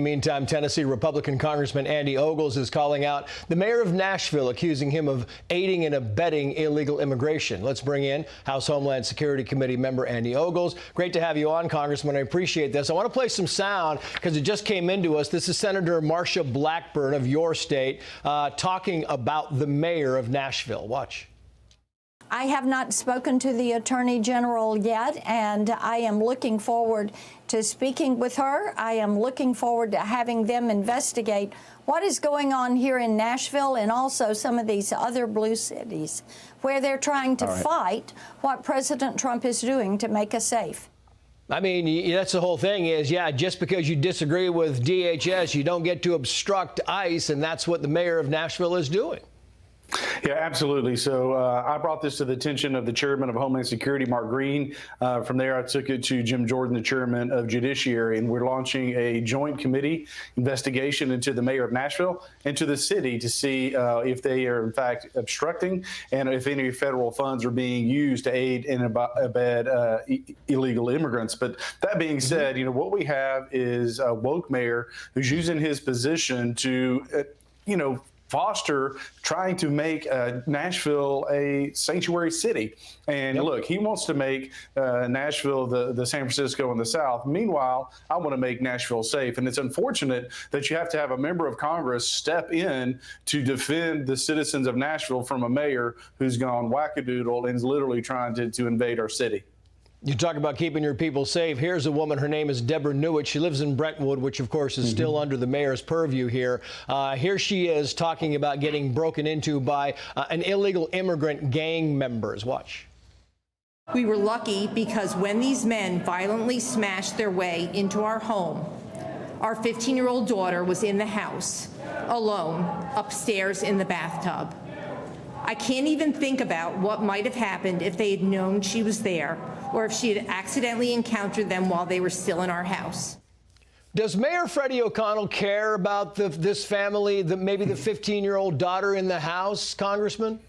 Meantime, Tennessee Republican Congressman Andy Ogles is calling out the mayor of Nashville, accusing him of aiding and abetting illegal immigration. Let's bring in House Homeland Security Committee member Andy Ogles. Great to have you on, Congressman. I appreciate this. I want to play some sound because it just came into us. This is Senator Marsha Blackburn of your state talking about the mayor of Nashville. Watch. I have not spoken to the Attorney General yet, and I am looking forward to speaking with her. I am looking forward to having them investigate what is going on here in Nashville and also some of these other blue cities where they're trying to fight what President Trump is doing to make us safe. I mean, that's the whole thing is, yeah, just because you disagree with DHS, you don't get to obstruct ICE, and that's what the mayor of Nashville is doing. Yeah, absolutely. So I brought this to the attention of the chairman of Homeland Security, Mark Green. From there, I took it to Jim Jordan, the chairman of Judiciary, and we're launching a joint committee investigation into the mayor of Nashville and to the city to see if they are, in fact, obstructing and if any federal funds are being used to aid and abet illegal immigrants. But that being said, you know, what we have is a woke mayor who's using his position to, foster trying to make Nashville a sanctuary city. And look, he wants to make Nashville the San Francisco in the South. Meanwhile, I want to make Nashville safe. And it's unfortunate that you have to have a member of Congress step in to defend the citizens of Nashville from a mayor who's gone wackadoodle and is literally trying to invade our city. You talk about keeping your people safe. Here's a woman. Her name is Deborah Newitt. She lives in Brentwood, which, of course, is still under the mayor's purview here. Here she is talking about getting broken into by an illegal immigrant gang members. Watch. We were lucky because when these men violently smashed their way into our home, our 15-year-old daughter was in the house alone upstairs in the bathtub. I can't even think about what might have happened if they had known she was there or if she had accidentally encountered them while they were still in our house. Does Mayor Freddie O'Connell care about this family, maybe the 15-year-old daughter in the house, Congressman?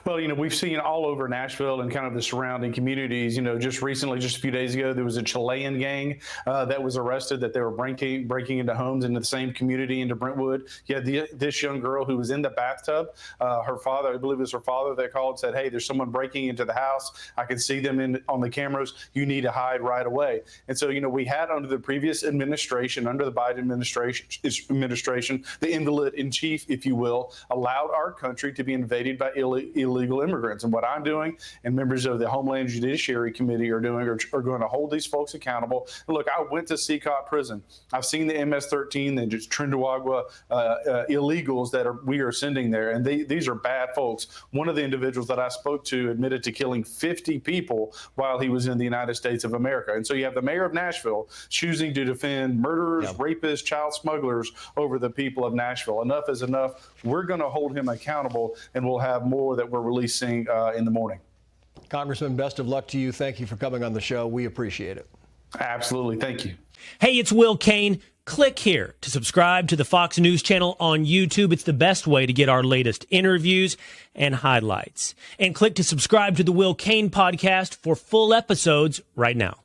Well, we've seen all over Nashville and kind of the surrounding communities, just recently, just a few days ago, there was a Chilean gang that was arrested that they were breaking into homes in the same community into Brentwood. You had this young girl who was in the bathtub. Her father, I believe it was her father, that called and said, hey, there's someone breaking into the house. I can see them on the cameras. You need to hide right away. And so, we had under the previous administration, under the Biden administration, the invalid in chief, if you will, allowed our country to be invaded by illegal immigrants. And what I'm doing and members of the Homeland Judiciary Committee are doing are going to hold these folks accountable. And look, I went to Seacott Prison. I've seen the MS-13 and just Trinidad illegals that we are sending there. And these are bad folks. One of the individuals that I spoke to admitted to killing 50 people while he was in the United States of America. And so you have the mayor of Nashville choosing to defend murderers, rapists, child smugglers over the people of Nashville. Enough is enough. We're going to hold him accountable, and we'll have more that we're releasing in the morning. Congressman, best of luck to you. Thank you for coming on the show. We appreciate it. Absolutely. Thank you. Hey, it's Will Cain. Click here to subscribe to the Fox News channel on YouTube. It's the best way to get our latest interviews and highlights. And click to subscribe to the Will Cain podcast for full episodes right now.